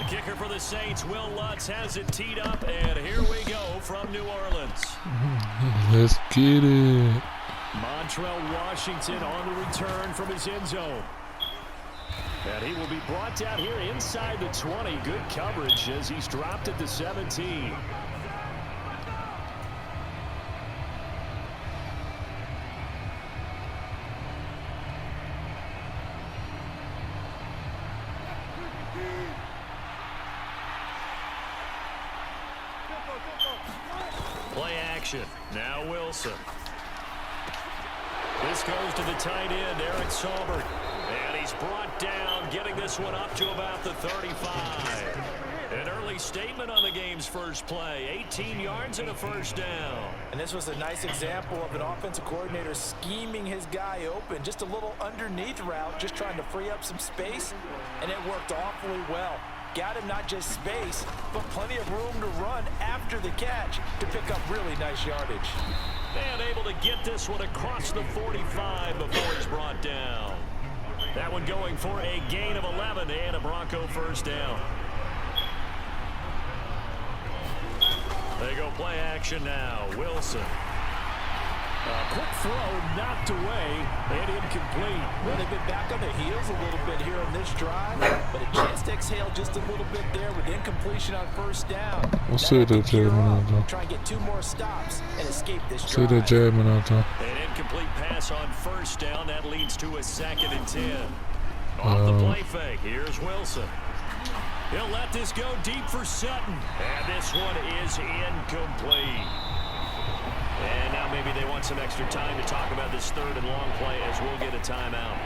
kicker for the Saints, Will Lutz, has it teed up, and here we go from New Orleans. Let's get it. Montrell Washington on the return from his end zone. And he will be brought down here inside the 20. Good coverage as he's dropped at the 17. Play action. Now Wilson. This goes to the tight end, Eric Saubert. And he's brought down, getting this one up to about the 35. An early statement on the game's first play. 18 yards and a first down. And this was a nice example of an offensive coordinator scheming his guy open. Just a little underneath route, just trying to free up some space. And it worked awfully well. Got him not just space, but plenty of room to run after the catch to pick up really nice yardage. And able to get this one across the 45 before he's brought down. That one going for a gain of 11 and a Bronco first down. They go play action now. Wilson. A quick throw knocked away and incomplete. Well, they've been back on their heels a little bit here on this drive, but a chance to exhale just a little bit there with incompletion on first down. We'll see that German out there. Try and get 2 more stops and escape this drive. See that German out there. An incomplete pass on first down. That leads to a 2nd and 10. Off the play fake. Here's Wilson. He'll let this go deep for Sutton. And this one is incomplete. And now maybe they want some extra time to talk about this 3rd and long play as we'll get a timeout.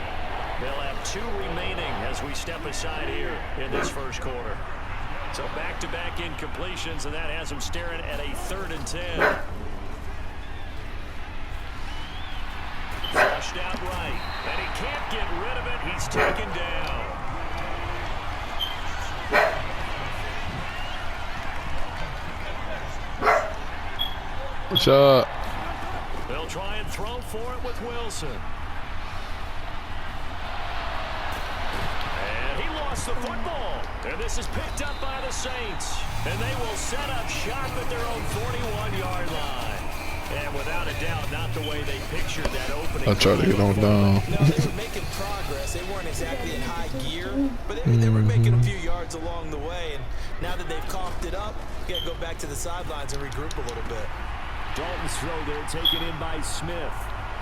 They'll have 2 remaining as we step aside here in this first quarter. So back-to-back incompletions, and that has them staring at a 3rd and 10. Flushed out right, and he can't get rid of it. He's taken down. Shot. They'll try and throw for it with Wilson. And he lost the football. And this is picked up by the Saints. And they will set up shop at their own 41-yard line. And without a doubt, not the way they pictured that opening. I tried to get on down. No, they were making progress. They weren't exactly in high gear, but they were making a few yards along the way. And now that they've coughed it up, you got to go back to the sidelines and regroup a little bit. Dalton's throw there taken in by Smith.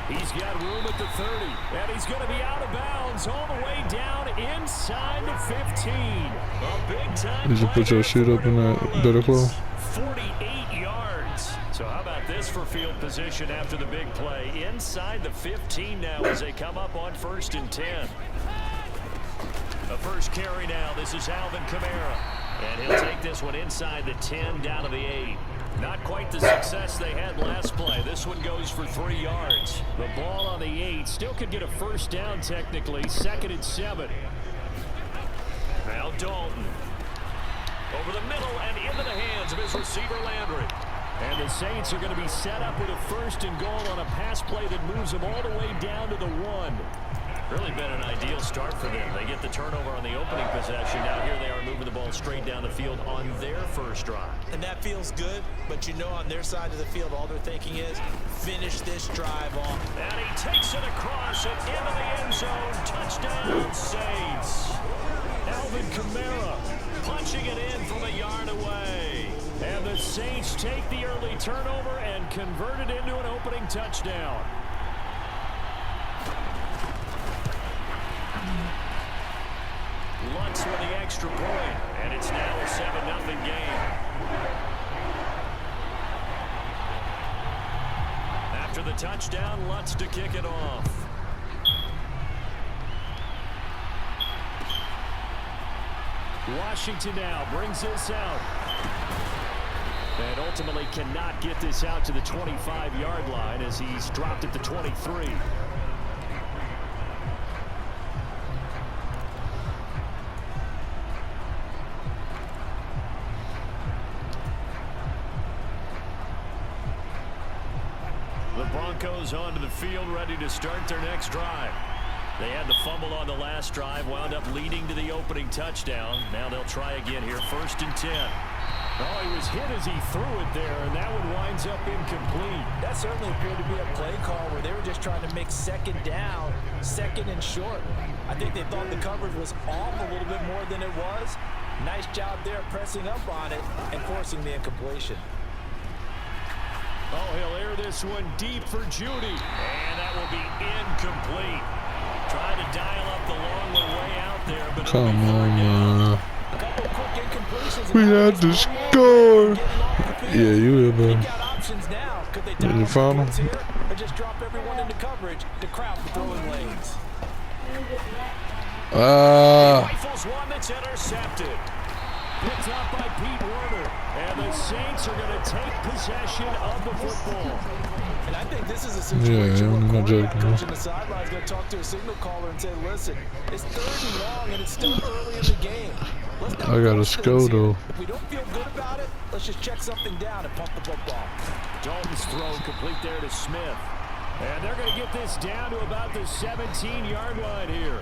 He's got room at the 30, and he's going to be out of bounds all the way down inside the 15. A big time. Did you put your shoot up in that better flow? 48 yards. So how about this for field position after the big play? Inside the 15 now as they come up on 1st and 10. The first carry now. This is Alvin Kamara. And he'll take this one inside the 10 down to the 8. Not quite the success they had last play. This one goes for 3 yards. The ball on the 8 still could get a first down technically. 2nd and 7. Now Dalton. Over the middle and into the hands of his receiver Landry. And the Saints are going to be set up with a 1st and goal on a pass play that moves them all the way down to the 1. Really been an ideal start for them. They get the turnover on the opening possession. Now here they are moving the ball straight down the field on their first drive. And that feels good, but you know on their side of the field, all they're thinking is finish this drive off. And he takes it across and into the end zone. Touchdown, Saints. Alvin Kamara punching it in from a yard away. And the Saints take the early turnover and convert it into an opening touchdown. Lutz with the extra point, and it's now a 7-0 game. After the touchdown, Lutz to kick it off. Washington now brings this out. And ultimately cannot get this out to the 25-yard line as he's dropped at the 23. The Broncos onto the field, ready to start their next drive. They had the fumble on the last drive, wound up leading to the opening touchdown. Now they'll try again here, 1st and 10. Oh, he was hit as he threw it there, and that one winds up incomplete. That certainly appeared to be a play call where they were just trying to make 2nd down, 2nd and short. I think they thought the coverage was off a little bit more than it was. Nice job there pressing up on it and forcing the incompletion. Oh, he'll air this one deep for Judy. And that will be incomplete. Trying to dial up the long way out there, but Come on, man. A couple of quick incompletions. We had to score. Yeah, you will, They've man. got options now. Could they In dial the up final? the here or just drop everyone into coverage to crowd the throwing lanes? Rifles one that's intercepted. Picked up by Pete Werner. And the Saints are going to take possession of the football. And I think this is a situation I'm where not quarterback joking. coach in the sideline is going to talk to a signal caller and say, listen, it's 3rd and long and it's still early in the game. Let's not I gotta force things score, here. though. If we don't feel good about it, let's just check something down and pump the football. Dalton's throw complete there to Smith. And they're going to get this down to about the 17-yard line here.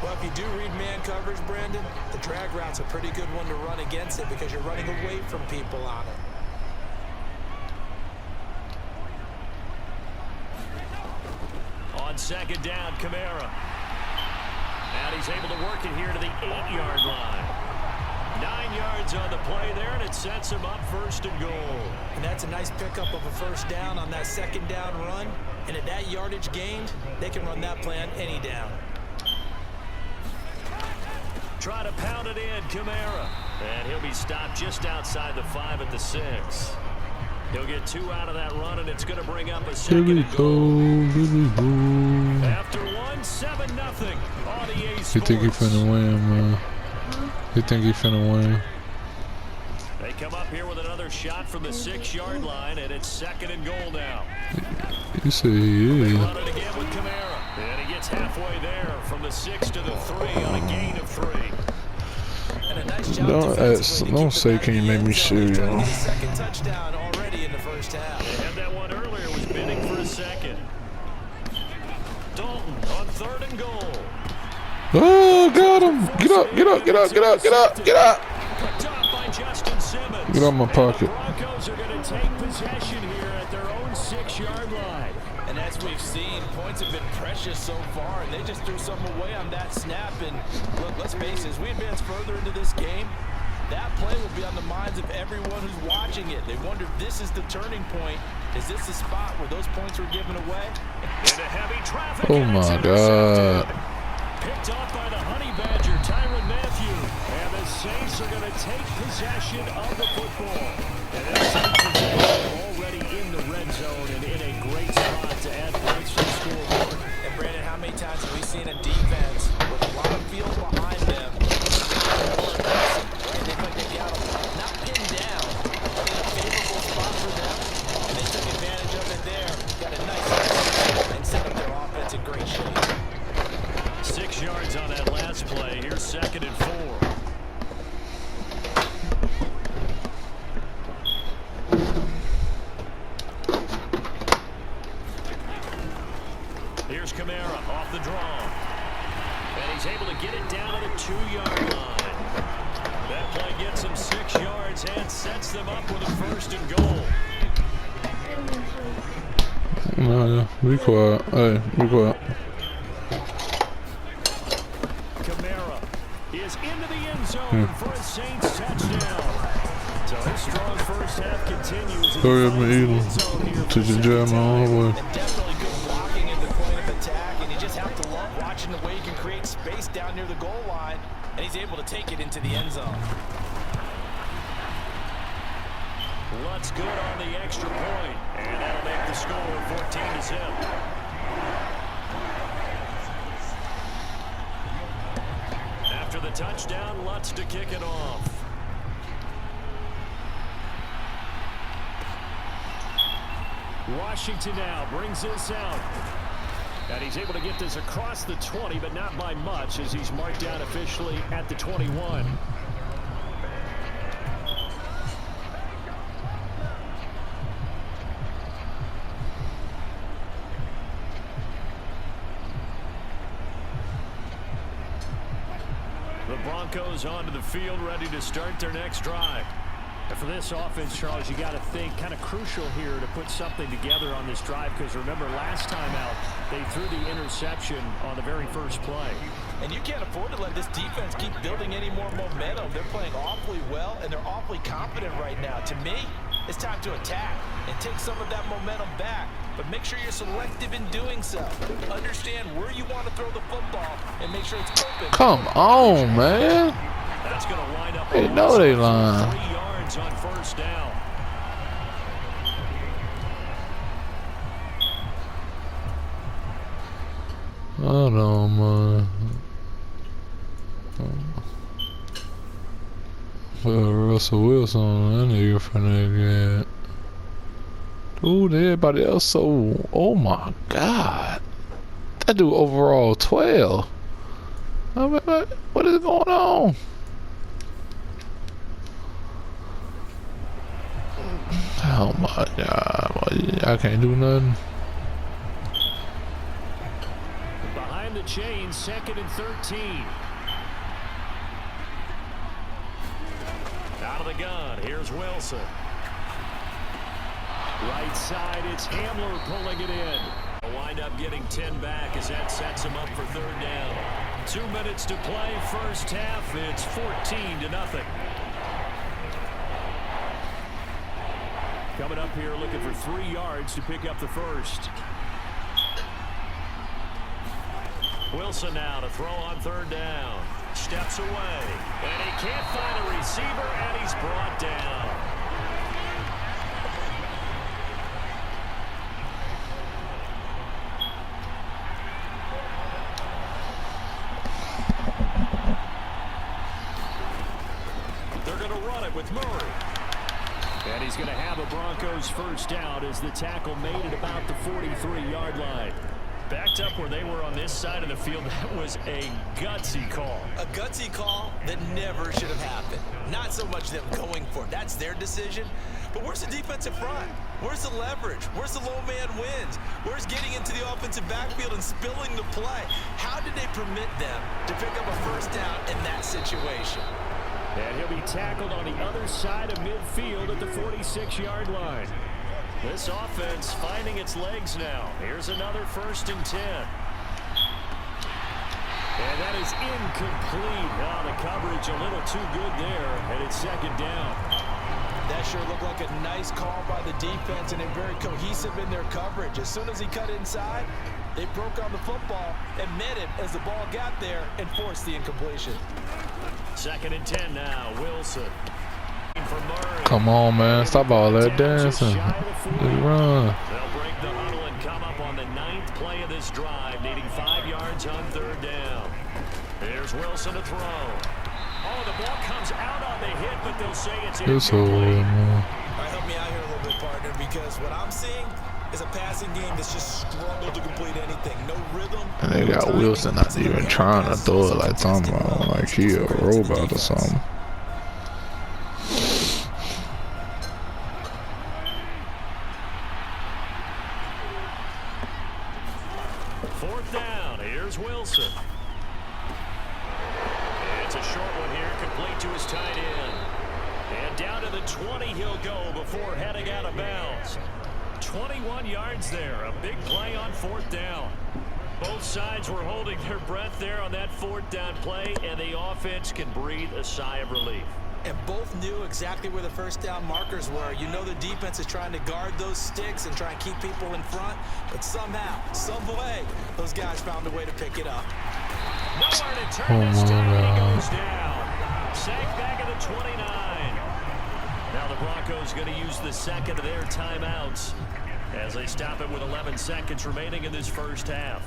Well, if you do read man coverage, Brandon, the drag route's a pretty good one to run against it because you're running away from people on it. On 2nd down, Kamara. And he's able to work it here to the 8-yard line. 9 yards on the play there, and it sets him up 1st and goal. And that's a nice pickup of a 1st down on that 2nd down run. And at that yardage gained, they can run that play on any down. Try to pound it in, Kamara. And he'll be stopped just outside the 5 at the 6. He'll get 2 out of that run, and it's going to bring up a 2nd Here we and go. goal. Here we go. After 1-7-0 on EA Sports. He think he finna win, man. He think he finna win. They come up here with another shot from the 6-yard line, and it's 2nd and goal now. You say he is. Run it again with Kamara. And he gets halfway there from the 6 to the 3 on a gain of 3. And a nice job Don't defensively to don't keep say, it back can you in the make end me zone. shoot, Trying to yo? get his 2nd touchdown already in the 1st half. They had that one earlier, was bidding for a 2nd. Dalton on 3rd and goal. Oh, got him. Get up, get up, get up, get up, get up, get up. Picked off by Justin Simmons. Get out my And pocket. the Broncos are going to take possession here at their own 6-yard line. And as we've seen, points have been precious so far, and they just threw some away on that snap. And look, let's face it, as we advance further into this game, that play will be on the minds of everyone who's watching it. They wonder if this is the turning point. Is this the spot where those points were given away? Into heavy traffic. Oh and it's my intercepted. God. Picked off by the Honey Badger, Tyrann Mathieu. And the Saints are going to take possession of the football. And they'll take possession already in the red zone and in a great spot to add points to the scoreboard. And Brandon, how many times have we seen a defense with a lot of field behind them and they think they got them not pinned down, but in a favorable spot for them, and they took advantage of it there, got a nice interception and set up their offense in great shape. 6 yards on that last play. Here's 2nd and 4. Here's Kamara off the draw. And he's able to get it down to the 2-yard line. That play gets him 6 yards and sets them up with a 1st and goal. Nah, be quiet. Hey, be quiet. Kamara is into the end zone for a Saints touchdown. So his strong first half continues. Hurry up and eat him. To the jam all the way. And definitely good blocking in the point of attack, and you just have to love watching the way he can create space down near the goal line, and he's able to take it into the end zone. Lutz good on the extra point, and that'll make the score 14-0. After the touchdown, Lutz to kick it off. Washington now brings this out. And he's able to get this across the 20, but not by much, as he's marked down officially at the 21. Broncos onto the field, ready to start their next drive. And for this offense, Charles, you got to think kind of crucial here to put something together on this drive, because remember last time out they threw the interception on the very first play. And you can't afford to let this defense keep building any more momentum. They're playing awfully well, and they're awfully confident right now. To me, it's time to attack and take some of that momentum back. But make sure you're selective in doing so. Understand where you want to throw the football and make sure it's open. Come on, man. That's going to wind up They know they lying. 3 yards on first down. Hold on, man. Well, Russell Wilson, that nigga finna get. Dude, everybody else so. Oh my God. That dude overall 12. I mean, what is going on? Oh my God. I can't do nothing. Behind the chains, 2nd and 13. Out of the gun, here's Wilson. Right side, it's Hamler pulling it in. They'll wind up getting 10 back as that sets him up for 3rd down. 2 minutes to play, first half. It's 14-0. Coming up here looking for 3 yards to pick up the first. Wilson now to throw on 3rd down. Steps away, and he can't find a receiver, and he's brought down. They're going to run it with Murray. And he's going to have a Broncos first down as the tackle made it about the 43-yard line. Backed up where they were on this side of the field. That was a gutsy call. A gutsy call that never should have happened. Not so much them going for it. That's their decision. But where's the defensive front? Where's the leverage? Where's the low man wins? Where's getting into the offensive backfield and spilling the play? How did they permit them to pick up a first down in that situation? And he'll be tackled on the other side of midfield at the 46-yard line. This offense finding its legs now. Here's another 1st and 10. And that is incomplete. Now the coverage a little too good there, and it's 2nd down. That sure looked like a nice call by the defense, and they're very cohesive in their coverage. As soon as he cut inside, they broke on the football and met him as the ball got there and forced the incompletion. 2nd and 10 now. Wilson. Come on, man. Stop all that dancing. Just run. They'll break the huddle and come up on the 9th play of this drive, needing 5 yards on 3rd down. Here's Wilson to throw. Oh, the ball comes out on the hit, but they'll say it's incomplete. All right, help me out here a little bit, partner, because what I'm seeing is a passing game that's just struggled to complete anything. No rhythm. And they got Wilson not even trying to throw it like something like he a robot or something. Wilson. It's a short one here, complete to his tight end. And down to the 20 he'll go before heading out of bounds. 21 yards there, a big play on 4th down. Both sides were holding their breath there on that 4th down play, and the offense can breathe a sigh of relief. And both knew exactly where the first down markers were. You know the defense is trying to guard those sticks and try and keep people in front. But somehow, some way, those guys found a way to pick it up. Nowhere to turn this time, and he goes down. Sacked back at the 29. Now the Broncos going to use the 2nd of their timeouts as they stop it with 11 seconds remaining in this first half.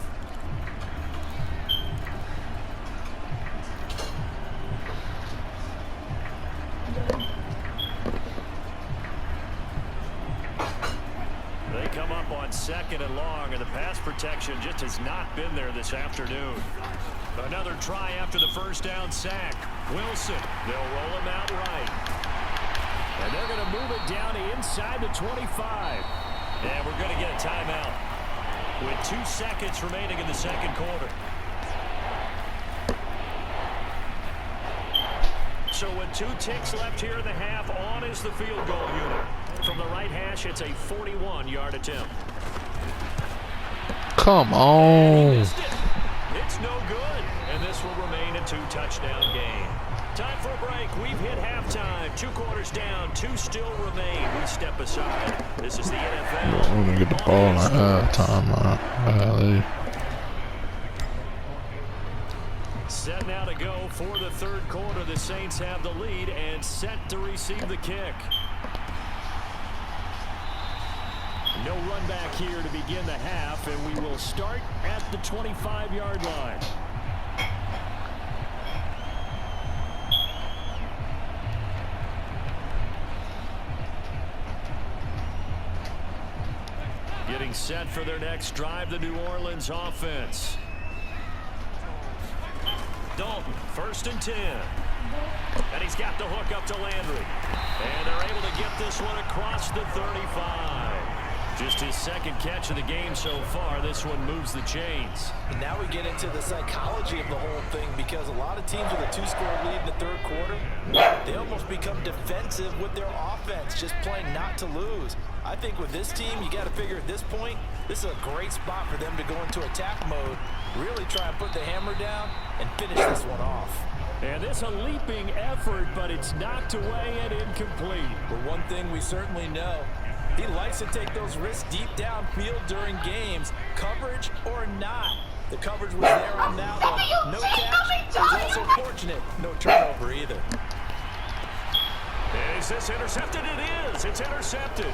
They come up on 2nd and long, and the pass protection just has not been there this afternoon. Another try after the first down sack. Wilson, they'll roll him out right. And they're going to move it down inside the 25. And we're going to get a timeout with 2 seconds remaining in the second quarter. So with 2 ticks left here in the half, on is the field goal unit. From the right hash, it's a 41-yard attempt. Come on. It's no good, and this will remain a 2-touchdown game. Time for a break. We've hit halftime. 2 quarters down, 2 still remain. We step aside. This is the NFL. I'm gonna get the ball at halftime. Set now to go for the 3rd quarter. The Saints have the lead and set to receive the kick. No run back here to begin the half, and we will start at the 25-yard line. Getting set for their next drive, the New Orleans offense. Dalton, 1st and 10. And he's got the hook up to Landry. And they're able to get this one across the 35. Just his 2nd catch of the game so far. This one moves the chains. And now we get into the psychology of the whole thing, because a lot of teams with a 2-score lead in the 3rd quarter, they almost become defensive with their offense, just playing not to lose. I think with this team, you got to figure at this point, this is a great spot for them to go into attack mode, really try and put the hammer down and finish this one off. And this a leaping effort, but it's knocked away and incomplete. But one thing we certainly know, he likes to take those risks deep downfield during games, coverage or not. The coverage was there on that one. No catch. It was also fortunate. No turnover either. Is this intercepted? It is. It's intercepted.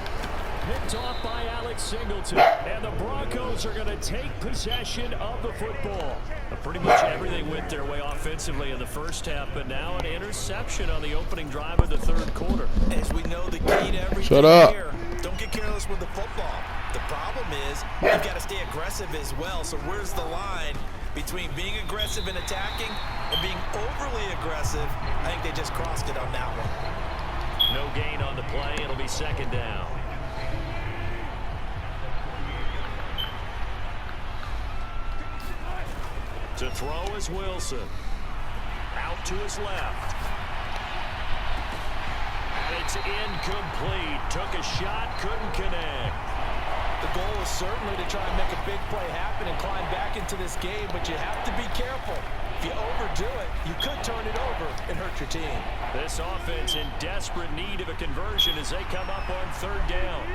Picked off by Alex Singleton. And the Broncos are going to take possession of the football. Pretty much everything went their way offensively in the first half, but now an interception on the opening drive of the 3rd quarter. As we know, the key to everything Shut up. here, don't get careless with the football. The problem is you've got to stay aggressive as well. So where's the line between being aggressive and attacking and being overly aggressive? I think they just crossed it on that one. No gain on the play. It'll be 2nd down. To throw is Wilson. Out to his left. And it's incomplete. Took a shot, couldn't connect. The goal is certainly to try and make a big play happen and climb back into this game, but you have to be careful. If you overdo it, you could turn it over and hurt your team. This offense in desperate need of a conversion as they come up on 3rd down.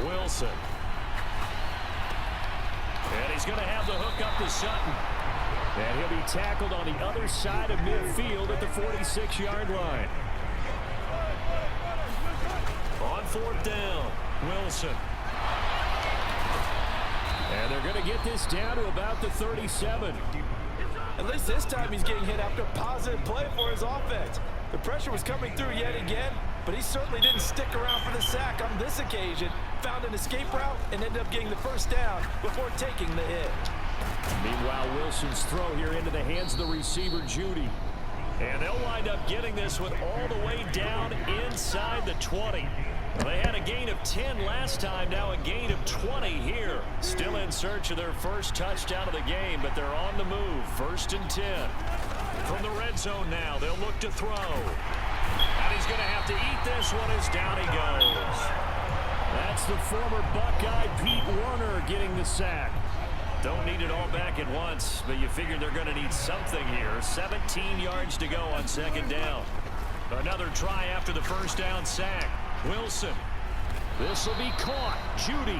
Wilson. And he's going to have the hook up to Sutton. And he'll be tackled on the other side of midfield at the 46-yard line. On 4th down, Wilson. And they're going to get this down to about the 37. At least this time he's getting hit after a positive play for his offense. The pressure was coming through yet again, but he certainly didn't stick around for the sack on this occasion. Found an escape route and ended up getting the 1st down before taking the hit. Meanwhile, Wilson's throw here into the hands of the receiver, Judy. And they'll wind up getting this one all the way down inside the 20. They had a gain of 10 last time, now a gain of 20 here. Still in search of their first touchdown of the game, but they're on the move. 1st and 10. From the red zone now, they'll look to throw. And he's going to have to eat this one as down he goes. That's the former Buckeye Pete Werner getting the sack. Don't need it all back at once, but you figure they're going to need something here. 17 yards to go on 2nd down. Another try after the 1st down sack. Wilson. This will be caught. Judy.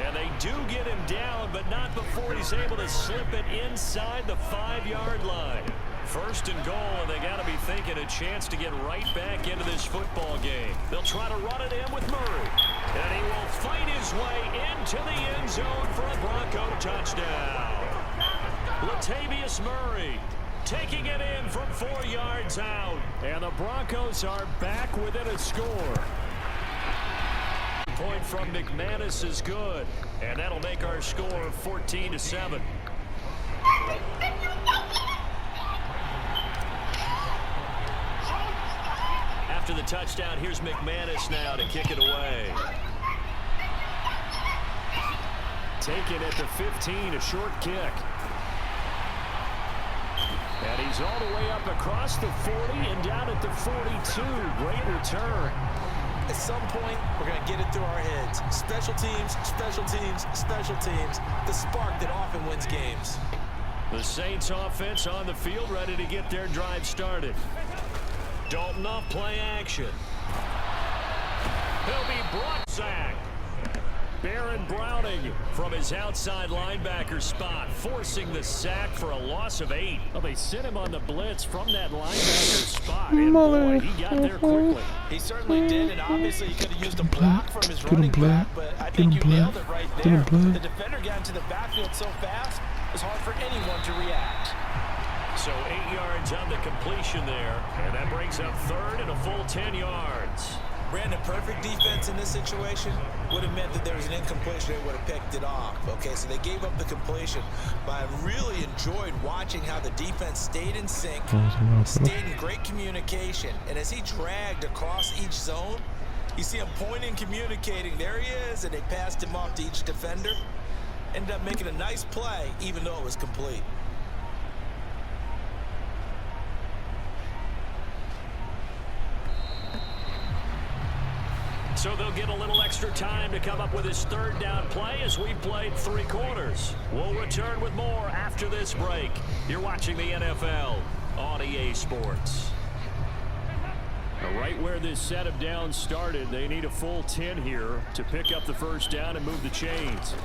And they do get him down, but not before he's able to slip it inside the 5-yard line. 1st and goal, and they got to be thinking a chance to get right back into this football game. They'll try to run it in with Murray. And he will fight his way into the end zone for a Bronco touchdown. Latavius Murray taking it in from 4 yards out. And the Broncos are back within a score. Point from McManus is good. And that'll make our score 14-7. After the touchdown, here's McManus now to kick it away. Taken at the 15, a short kick. And he's all the way up across the 40 and down at the 42. Great return. At some point, we're going to get it through our heads. Special teams, special teams, special teams. The spark that often wins games. The Saints offense on the field, ready to get their drive started. Dalton off play action. He'll be brought sack. Baron Browning from his outside linebacker spot, forcing the sack for a loss of 8. Well, they sent him on the blitz from that linebacker spot, and boy, he got there quickly. He certainly did, and obviously he could have used a block from his running back, but I think you nailed it right there. The defender got into the backfield so fast, it was hard for anyone to react. So 8 yards on the completion there, and that brings up third and a full 10 yards. Brandon, perfect defense in this situation would have meant that there was an incompletion. They would have picked it off. Okay, so they gave up the completion, but I really enjoyed watching how the defense stayed in sync, stayed in great communication, and as he dragged across each zone, you see him pointing, communicating. There he is, and they passed him off to each defender. Ended up making a nice play, even though it was complete. So they'll get a little extra time to come up with his third down play as we played 3 quarters. We'll return with more after this break. You're watching the NFL on EA Sports. Right where this set of downs started, they need a full 10 here to pick up the first down and move the chains.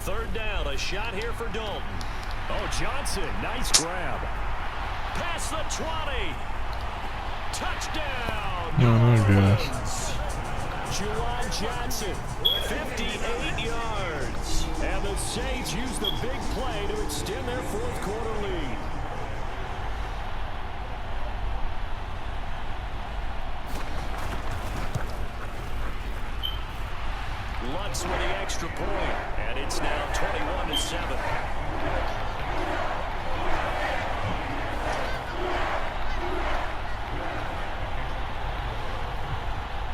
Third down, a shot here for Dalton. Oh, Johnson, nice grab. Past the 20. Touchdown. Juwan Johnson, 58 yards. And the Saints use the big play to extend their fourth quarter lead. Lutz with the extra point, and it's now 21-7.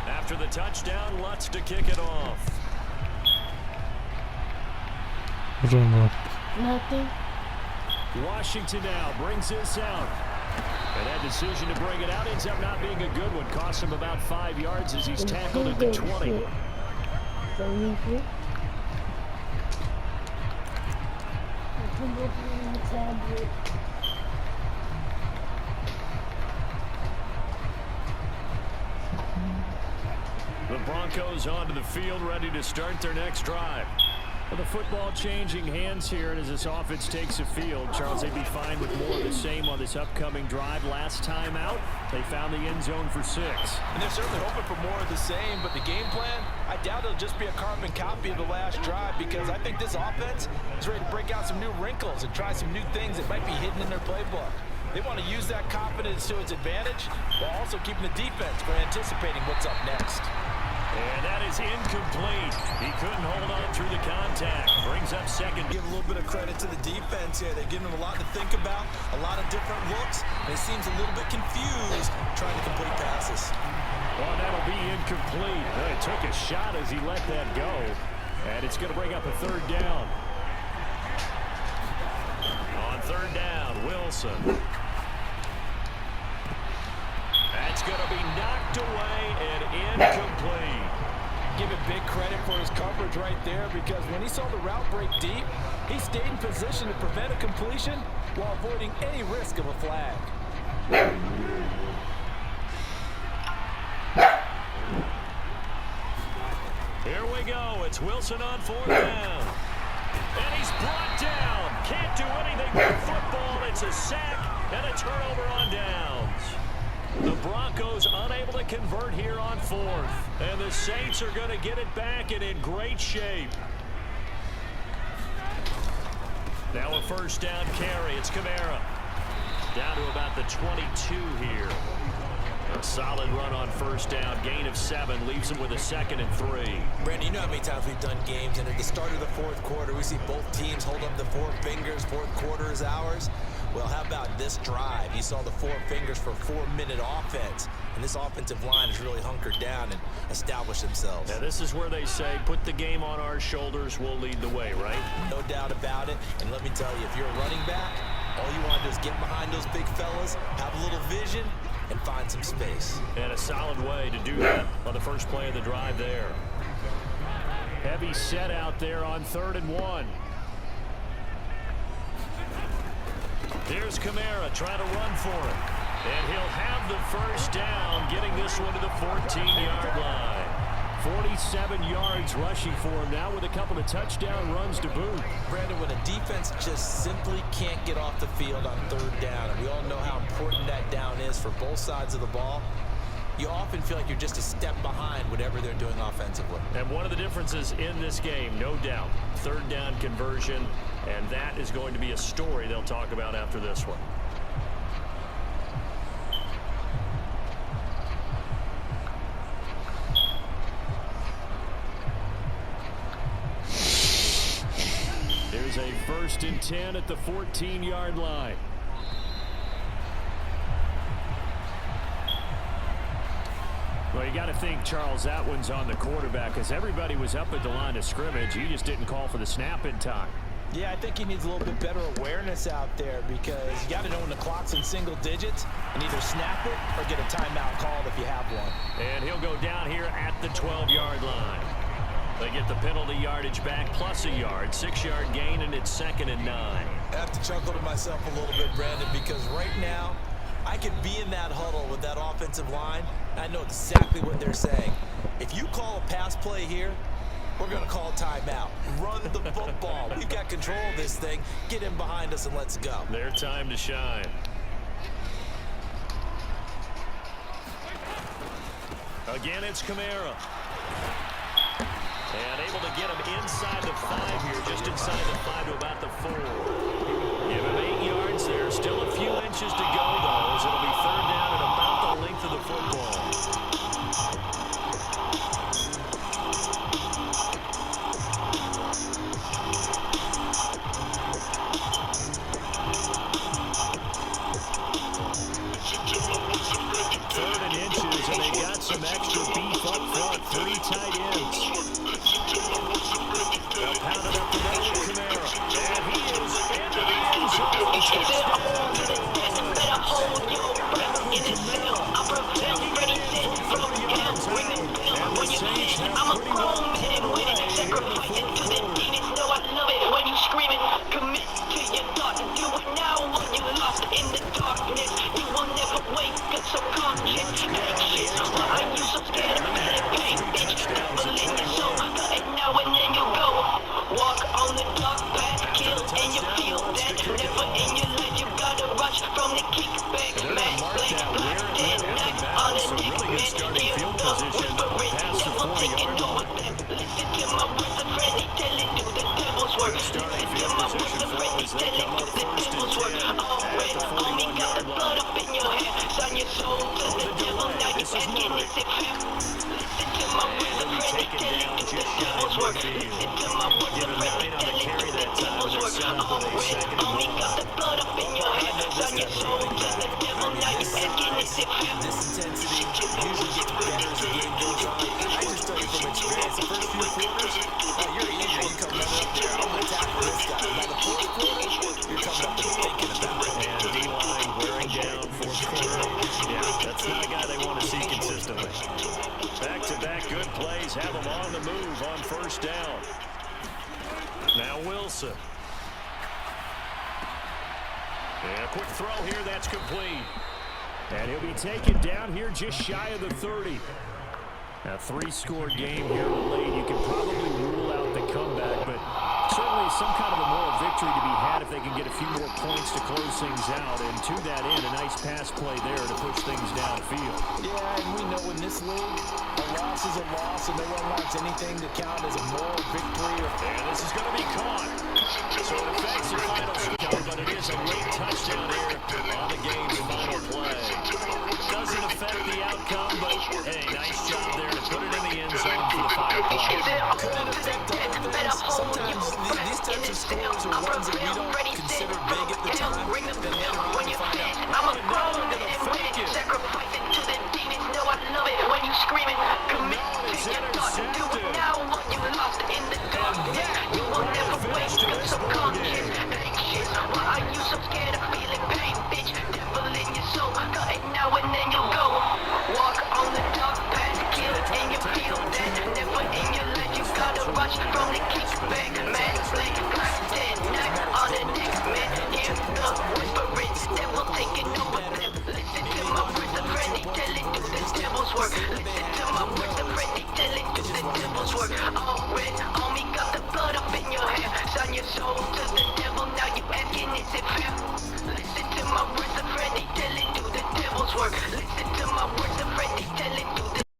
After the touchdown, Lutz to kick it off. Nothing. Washington now brings this out. And that decision to bring it out ends up not being a good one. Cost him about 5 yards as he's tackled at the 20. The Broncos onto the field, ready to start their next drive. Well, the football changing hands here, and as this offense takes the field, Charles, they'd be fine with more of the same on this upcoming drive. Last time out, they found the end zone for 6. And they're certainly hoping for more of the same, but the game plan, I doubt it'll just be a carbon copy of the last drive, because I think this offense is ready to break out some new wrinkles and try some new things that might be hidden in their playbook. They want to use that confidence to its advantage while also keeping the defense from anticipating what's up next. And that is incomplete. He couldn't hold on through the contact. Brings up second. Give a little bit of credit to the defense here. They're giving them a lot to think about, a lot of different looks. And he seems a little bit confused trying to complete passes. Well, that'll be incomplete. Well, he took a shot as he let that go. And it's going to bring up a third down. On third down, Wilson. That's going to be knocked away and incomplete. Give him big credit for his coverage right there, because when he saw the route break deep, he stayed in position to prevent a completion while avoiding any risk of a flag. Here we go. It's Wilson on fourth down. And he's brought down. Can't do anything with football. It's a sack and a turnover on downs. The Broncos unable to convert here on fourth. And the Saints are going to get it back and in great shape. Now a first down carry. It's Kamara. Down to about the 22 here. A solid run on first down. Gain of 7 leaves him with a 2nd and 3. Brandon, you know how many times we've done games, and at the start of the fourth quarter, we see both teams hold up the 4 fingers. Fourth quarter is ours. Well, how about this drive? You saw the 4 fingers for 4-minute offense. And this offensive line has really hunkered down and established themselves. Now, this is where they say, put the game on our shoulders, we'll lead the way, right? No doubt about it. And let me tell you, if you're a running back, All you want to do is get behind those big fellas, have a little vision, and find some space. And a solid way to do that on the first play of the drive there. Heavy set out there on 3rd and 1. Here's Kamara trying to run for it. And he'll have the first down, getting this one to the 14-yard line. 47 yards rushing for him now with a couple of touchdown runs to boot. Brandon, when a defense just simply can't get off the field on 3rd down, and we all know how important that down is for both sides of the ball, you often feel like you're just a step behind whatever they're doing offensively. And one of the differences in this game, no doubt, 3rd down conversion, and that is going to be a story they'll talk about after this one. There's a 1st and 10 at the 14-yard line. Well, you got to think, Charles, that one's on the quarterback because everybody was up at the line of scrimmage. He just didn't call for the snap in time. Yeah, I think he needs a little bit better awareness out there because you got to know when the clock's in single digits and either snap it or get a timeout called if you have one. And he'll go down here at the 12-yard line. They get the penalty yardage back plus a yard, 6-yard gain, and it's 2nd and 9. I have to chuckle to myself a little bit, Brandon, because right now I could be in that huddle with that offensive line. I know exactly what they're saying. If you call a pass play here, we're going to call a timeout. Run the football. We've got control of this thing. Get in behind us and let's go. Their time to shine. Again, it's Kamara. And able to get him inside the 5 here, just inside the 5 to about the 4. Give him 8 yards there. Still a few inches to go, though, as it'll be 3rd down and about the length of the football. Third and inches, and they got some extra beef up front. 3 tight ends. They'll pound it up the middle of Kamara. And he is into the end zone. And the Saints have pretty well put away in the 4th quarter. When you screaming, commit to your thought. Do it now when you lost in the darkness. You will never wake up so conscious. Anxious. Why are you so scared of that pain? Believe it so. Got it now and then you go. Walk on the dark path, kill and you feel that. Never in your life you gotta rush from the kickback. Man, black, dead night on the dick, man. You know, whispering, you will take it over them. Listen to my words of friendly, tell it to the devil's work. Listen to my words of friendly, tell it to the devil's work. Always, homie, got the blood up in your hair. Sign your soul to the devil, now you asking is it fair? Listen to my words of friendly, tell it to the devil's work. Listen to my words of friendly, tell it to the devil's work. Always, homie, got the blood up in your hair. Sign your soul to the devil, now you asking is it fair? This intensity usually gets better as the game goes on. I just tell you from experience, the first few quarters, you're eager. You come running up there, I'm going to tackle this guy. By the 4th quarter, you're coming up and thinking about it. And D-line wearing down 4th quarter. Yeah, that's not a guy they want to see consistently. Back-to-back good plays have them on the move on 1st down. Now Wilson. And a quick throw here, that's complete. And he'll be taken down here just shy of the 30. A 3-score game here late. You can probably rule out the comeback, but certainly some kind of a moral victory to be had if they can get a few more points to close things out. And to that end, a nice pass play there to push things downfield. Yeah, and we know in this league, a loss is a loss, and no one wants anything to count as a moral victory. And this is going to be caught. So it affects the final score, but it is a late touchdown here on the game's final play. Doesn't affect the outcome, but hey, nice job there to put it in the end zone for the final play. Sometimes these types of scores are ones that we don't consider big at the time. Then later on you find out, I'm a no, grown we're man going to and fake ready, it. sacrificing to the demons. No, I love it when you screaming, commit to your thought. Do it now when you lost in the darkness. You will never wake up so conscious. from the